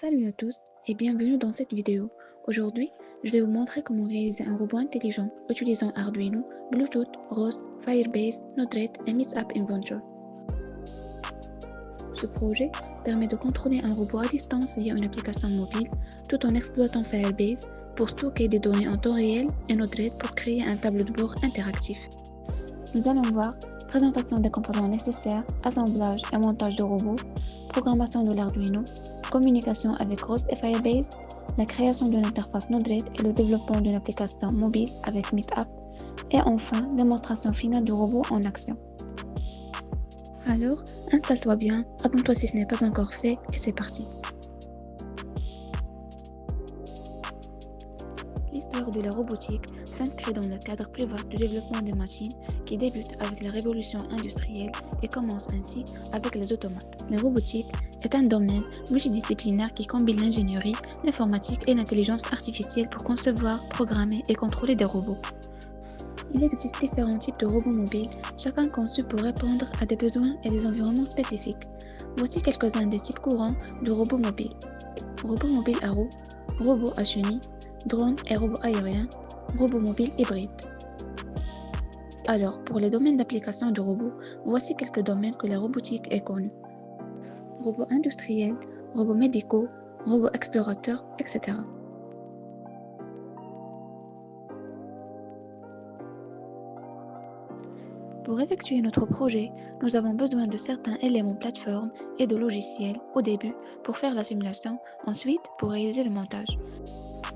Salut à tous et bienvenue dans cette vidéo. Aujourd'hui, je vais vous montrer comment réaliser un robot intelligent utilisant Arduino, Bluetooth, ROS, Firebase, Node-RED et Meetup Inventor. Ce projet permet de contrôler un robot à distance via une application mobile tout en exploitant Firebase pour stocker des données en temps réel et Node-RED pour créer un tableau de bord interactif. Nous allons voir présentation des composants nécessaires, assemblage et montage de robots, programmation de l'Arduino, communication avec ROS et Firebase, la création d'une interface Node-RED et le développement d'une application mobile avec Meetup, et enfin, démonstration finale du robot en action. Alors, installe-toi bien, abonne-toi si ce n'est pas encore fait, et c'est parti. L'histoire de la robotique s'inscrit dans le cadre plus vaste du développement des machines qui débute avec la révolution industrielle et commence ainsi avec les automates. La robotique est un domaine multidisciplinaire qui combine l'ingénierie, l'informatique et l'intelligence artificielle pour concevoir, programmer et contrôler des robots. Il existe différents types de robots mobiles, chacun conçu pour répondre à des besoins et des environnements spécifiques. Voici quelques-uns des types courants de robots mobiles. Robot mobile à roues, robot à chenilles, drone et robot aérien, robot mobile hybride. Alors, pour les domaines d'application de robots, voici quelques domaines que la robotique est connue. Robots industriels, robots médicaux, robots explorateurs, etc. Pour effectuer notre projet, nous avons besoin de certains éléments plateforme et de logiciels au début pour faire la simulation, ensuite pour réaliser le montage.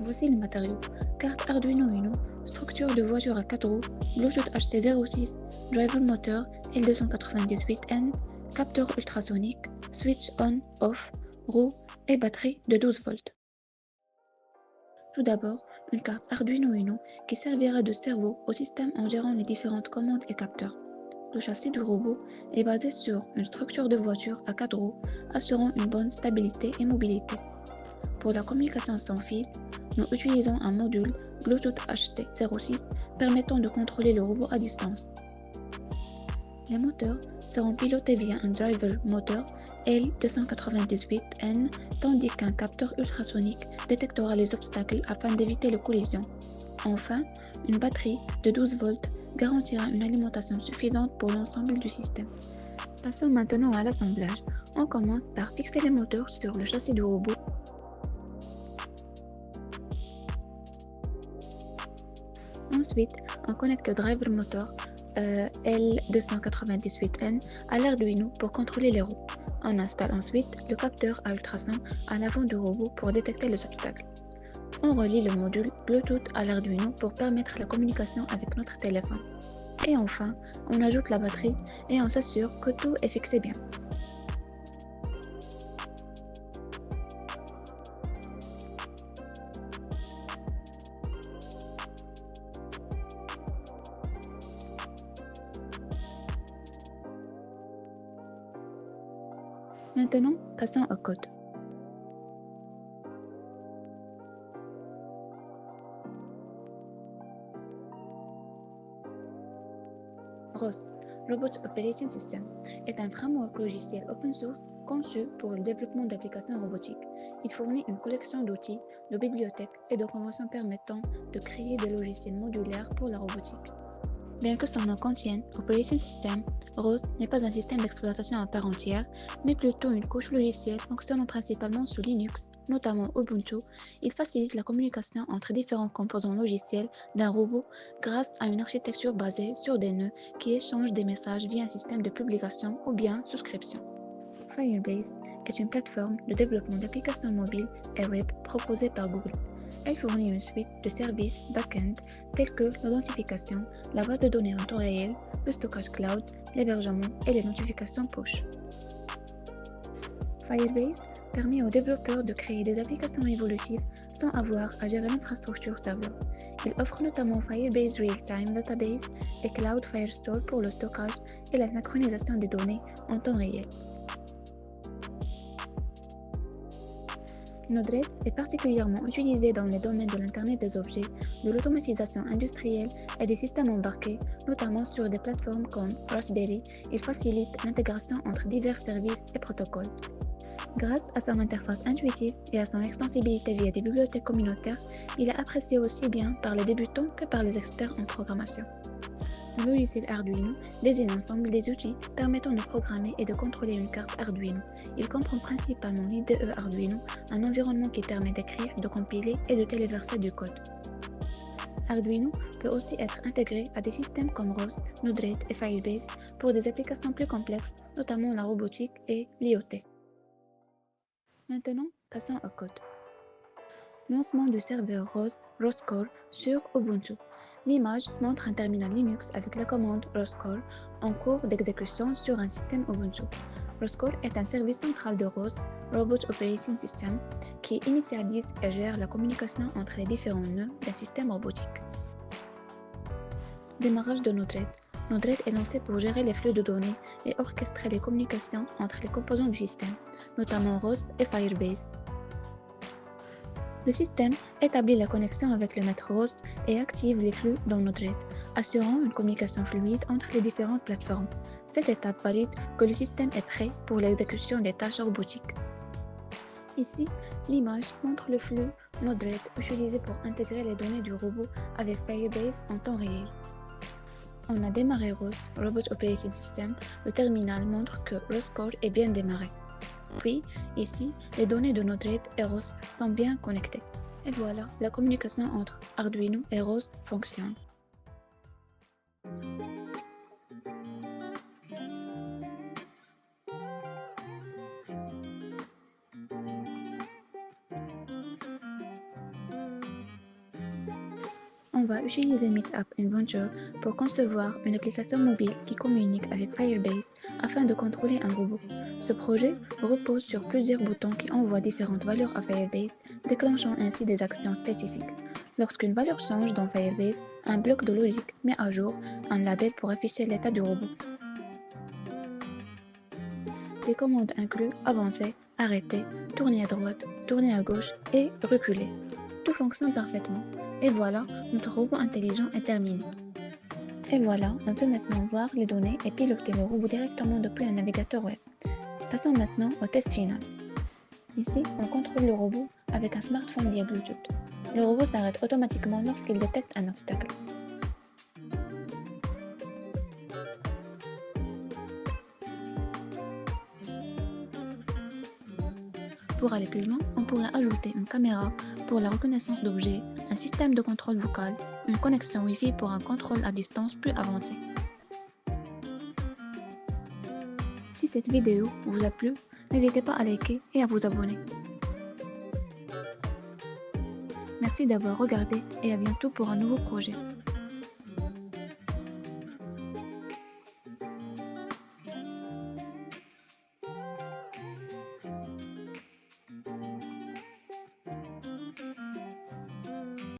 Voici les matériaux. Carte Arduino Uno, structure de voiture à 4 roues, Bluetooth HC06, driver moteur L298N, capteur ultrasonique, switch on-off, roue et batterie de 12 volts. Tout d'abord, une carte Arduino Uno qui servira de cerveau au système en gérant les différentes commandes et capteurs. Le châssis du robot est basé sur une structure de voiture à 4 roues assurant une bonne stabilité et mobilité. Pour la communication sans fil, nous utilisons un module Bluetooth HC06 permettant de contrôler le robot à distance. Les moteurs seront pilotés via un driver moteur L298N tandis qu'un capteur ultrasonique détectera les obstacles afin d'éviter les collisions. Enfin, une batterie de 12 volts garantira une alimentation suffisante pour l'ensemble du système. Passons maintenant à l'assemblage. On commence par fixer les moteurs sur le châssis du robot. Ensuite, on connecte le driver moteur L298N à l'Arduino pour contrôler les roues. On installe ensuite le capteur à ultrasons à l'avant du robot pour détecter les obstacles. On relie le module Bluetooth à l'Arduino pour permettre la communication avec notre téléphone. Et enfin, on ajoute la batterie et on s'assure que tout est fixé bien. Maintenant, passons au code. ROS, Robot Operating System, est un framework logiciel open source conçu pour le développement d'applications robotiques. Il fournit une collection d'outils, de bibliothèques et de conventions permettant de créer des logiciels modulaires pour la robotique. Bien que son nom contienne Operating System, ROS n'est pas un système d'exploitation à part entière, mais plutôt une couche logicielle fonctionnant principalement sous Linux, notamment Ubuntu. Il facilite la communication entre différents composants logiciels d'un robot grâce à une architecture basée sur des nœuds qui échangent des messages via un système de publication ou bien souscription. Firebase est une plateforme de développement d'applications mobiles et web proposée par Google. Elle fournit une suite de services back-end tels que l'authentification, la base de données en temps réel, le stockage cloud, l'hébergement et les notifications push. Firebase permet aux développeurs de créer des applications évolutives sans avoir à gérer l'infrastructure serveur. Il offre notamment Firebase Real-Time Database et Cloud Firestore pour le stockage et la synchronisation des données en temps réel. Node-RED est particulièrement utilisé dans les domaines de l'Internet des objets, de l'automatisation industrielle et des systèmes embarqués, notamment sur des plateformes comme Raspberry. Il facilite l'intégration entre divers services et protocoles. Grâce à son interface intuitive et à son extensibilité via des bibliothèques communautaires, il est apprécié aussi bien par les débutants que par les experts en programmation. Le logiciel Arduino désigne l'ensemble des outils permettant de programmer et de contrôler une carte Arduino. Il comprend principalement l'IDE Arduino, un environnement qui permet d'écrire, de compiler et de téléverser du code. Arduino peut aussi être intégré à des systèmes comme ROS, Node-RED et Firebase pour des applications plus complexes, notamment la robotique et l'IoT. Maintenant, passons au code. Lancement du serveur ROS-Core sur Ubuntu. L'image montre un terminal Linux avec la commande ROS-Core en cours d'exécution sur un système Ubuntu. ROS-Core est un service central de ROS, Robot Operating System, qui initialise et gère la communication entre les différents nœuds d'un système robotique. Démarrage de Node-RED. Node-RED est lancé pour gérer les flux de données et orchestrer les communications entre les composants du système, notamment ROS et Firebase. Le système établit la connexion avec le maître ROS et active les flux dans Node-RED, assurant une communication fluide entre les différentes plateformes. Cette étape valide que le système est prêt pour l'exécution des tâches robotiques. Ici, l'image montre le flux Node-RED utilisé pour intégrer les données du robot avec Firebase en temps réel. On a démarré ROS, Robot Operating System. Le terminal montre que ROS-Core est bien démarré. Puis, ici, les données de Node-RED et ROS sont bien connectées. Et voilà, la communication entre Arduino et ROS fonctionne. On va utiliser Meetup Inventor pour concevoir une application mobile qui communique avec Firebase afin de contrôler un robot. Ce projet repose sur plusieurs boutons qui envoient différentes valeurs à Firebase, déclenchant ainsi des actions spécifiques. Lorsqu'une valeur change dans Firebase, un bloc de logique met à jour un label pour afficher l'état du robot. Des commandes incluent avancer, arrêter, tourner à droite, tourner à gauche et reculer. Tout fonctionne parfaitement. Et voilà, notre robot intelligent est terminé. Et voilà, on peut maintenant voir les données et piloter le robot directement depuis un navigateur web. Passons maintenant au test final. Ici, on contrôle le robot avec un smartphone via Bluetooth. Le robot s'arrête automatiquement lorsqu'il détecte un obstacle. Pour aller plus loin, on pourrait ajouter une caméra pour la reconnaissance d'objets, un système de contrôle vocal, une connexion Wi-Fi pour un contrôle à distance plus avancé. Si cette vidéo vous a plu, n'hésitez pas à liker et à vous abonner. Merci d'avoir regardé et à bientôt pour un nouveau projet.